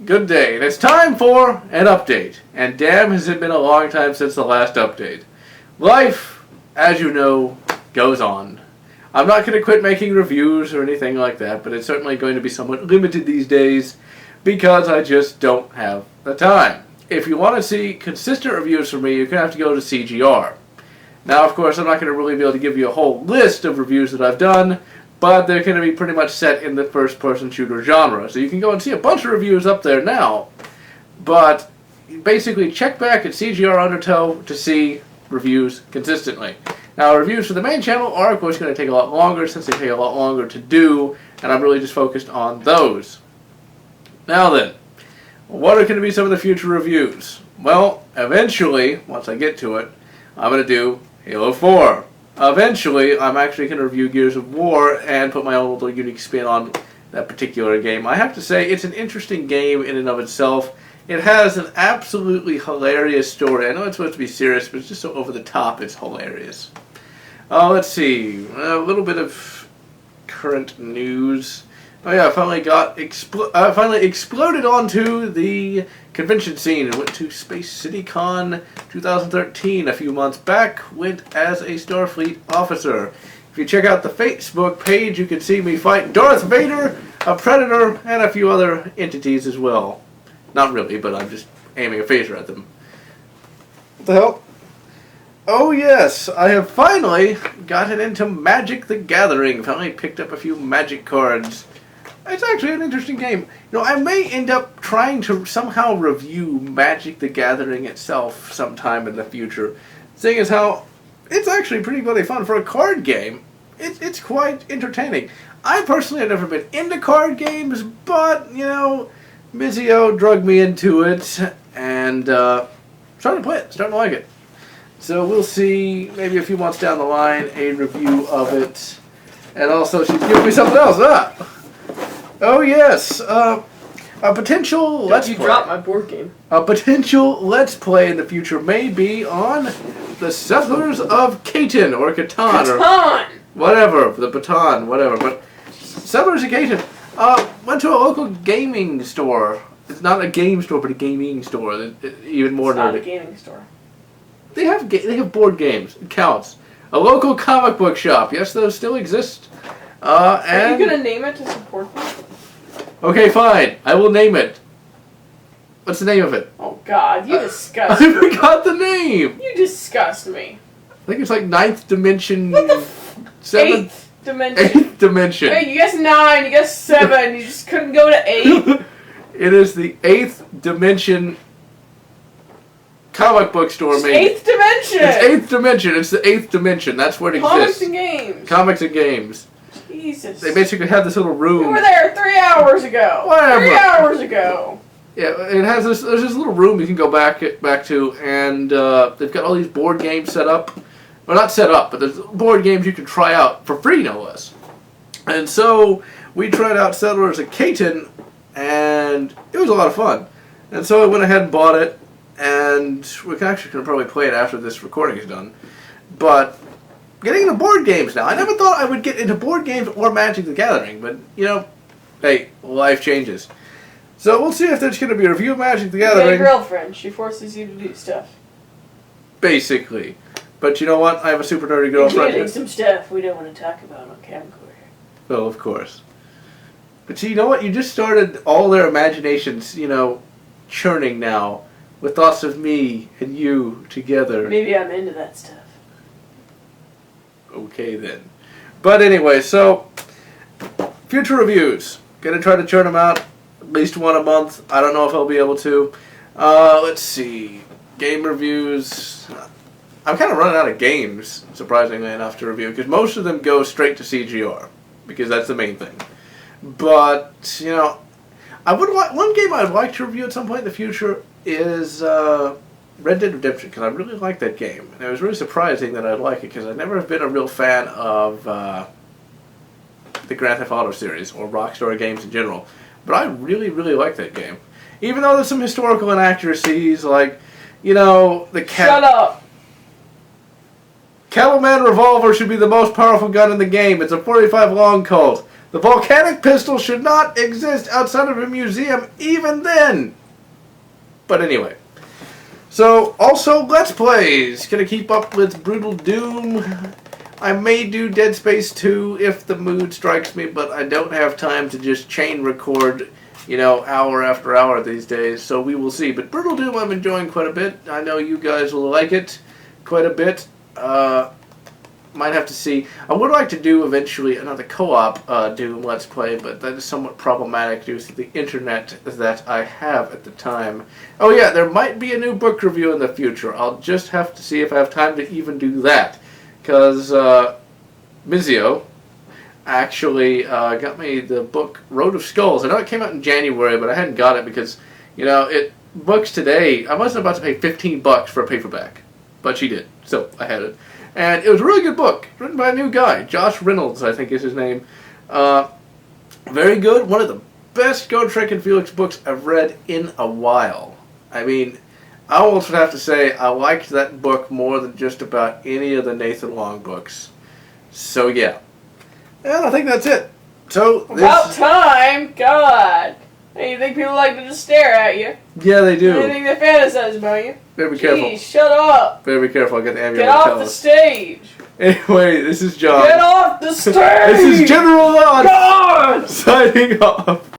Good day, and it's time for an update. And damn, has it been a long time since the last update. Life, as you know, goes on. I'm not going to quit making reviews or anything like that, but it's certainly going to be somewhat limited these days because I just don't have the time. If you want to see consistent reviews from me, you're going to have to go to CGR. Now, of course, I'm not going to really be able to give you a whole list of reviews that I've done, but they're going to be pretty much set in the first-person shooter genre. So you can go and see a bunch of reviews up there now, but basically check back at CGR Undertow to see reviews consistently. Now, reviews for the main channel are, of course, going to take a lot longer since they take a lot longer to do, and I'm really just focused on those. Now then, what are going to be some of the future reviews? Well, eventually, once I get to it, I'm going to do Halo 4. Eventually, I'm actually going to review Gears of War and put my own little unique spin on that particular game. I have to say, it's an interesting game in and of itself. It has an absolutely hilarious story. I know it's supposed to be serious, but it's just so over the top, it's hilarious. Let's see, a little bit of current news. Oh yeah, I finally exploded onto the convention scene and went to Space City Con 2013 a few months back. Went as a Starfleet officer. If you check out the Facebook page, you can see me fight Darth Vader, a Predator, and a few other entities as well. Not really, but I'm just aiming a phaser at them. What the hell? Oh yes, I have finally gotten into Magic the Gathering. Finally picked up a few Magic cards. It's actually an interesting game. You know, I may end up trying to somehow review Magic the Gathering itself sometime in the future. Seeing as how it's actually pretty bloody fun for a card game. It's quite entertaining. I personally have never been into card games, but, you know, Mizio drugged me into it, and starting to play it, starting to like it. So we'll see, maybe a few months down the line, a review of it. And also, she's giving me something else. Oh yes, a potential Let's Play. You dropped my board game. A potential Let's Play in the future may be on the Settlers of Catan, or Catan. Catan! Or whatever, the Baton, whatever. But Settlers of Catan went to a local gaming store. It's not a game store, but a gaming store. Even more it's not a gaming store. They have board games. It counts. A local comic book shop. Yes, those still exist. Are you going to name it to support them? Okay, fine. I will name it. What's the name of it? Oh, God. You disgust me. I forgot the name. You disgust me. I think it's like 9th Dimension. What the 7th? 8th Dimension. 8th Dimension. Hey, you guessed 9. You guessed 7. You just couldn't go to 8. It is the 8th Dimension comic book store. It's 8th Dimension. It's 8th Dimension. It's the 8th Dimension. That's where it exists. Comics and games. Comics and games. Jesus. They basically have this little room. You were there 3 hours ago. Whatever. 3 hours ago. Yeah, it has this. There's this little room you can go back to, and they've got all these board games set up. Well, not set up, but there's board games you can try out for free, no less. And so we tried out Settlers of Catan, and it was a lot of fun. And so I went ahead and bought it, and we actually can probably play it after this recording is done. But getting into board games now. I never thought I would get into board games or Magic the Gathering, but, you know, hey, life changes. So we'll see if there's going to be a review of Magic the Gathering. You got a girlfriend. She forces you to do stuff. Basically. But you know what? I have a super nerdy girlfriend. Including some stuff we don't want to talk about on camcorder. Well, of course. But see, you know what? You just started all their imaginations, you know, churning now with thoughts of me and you together. Maybe I'm into that stuff. Okay, then. But anyway, so, future reviews. Gonna try to churn them out at least one a month. I don't know if I'll be able to. Let's see. Game reviews. I'm kind of running out of games, surprisingly enough, to review, because most of them go straight to CGR, because that's the main thing. But, you know, one game I'd like to review at some point in the future is Red Dead Redemption, because I really like that game. And it was really surprising that I'd like it, because I've never have been a real fan of the Grand Theft Auto series, or Rockstar games in general. But I really, really like that game. Even though there's some historical inaccuracies, like, you know, Shut up! Cattleman revolver should be the most powerful gun in the game. It's a .45 long Colt. The volcanic pistol should not exist outside of a museum even then. But anyway. So, also, Let's Plays. Gonna keep up with Brutal Doom. I may do Dead Space 2 if the mood strikes me, but I don't have time to just chain record, hour after hour these days, so we will see. But Brutal Doom I'm enjoying quite a bit. I know you guys will like it quite a bit. Might have to see. I would like to do eventually another co-op Doom Let's Play, but that is somewhat problematic due to the internet that I have at the time. Oh yeah, there might be a new book review in the future. I'll just have to see if I have time to even do that. Because Mizio actually got me the book Road of Skulls. I know it came out in January, but I hadn't got it because, books today, I wasn't about to pay $15 for a paperback. But she did, so I had it. And it was a really good book, written by a new guy, Josh Reynolds, I think is his name. Very good, one of the best Gotrek and Felix books I've read in a while. I mean, I almost would have to say I liked that book more than just about any of the Nathan Long books. So yeah. And I think that's it. So About time! God! Hey, you think people like to just stare at you? Yeah, they do. Anything they fantasize about you? Better be careful. Jeez, shut up! Better be careful, I'll get the ambulance. Get off the stage! Anyway, this is John. Get off the stage! This is General Lon God! signing off.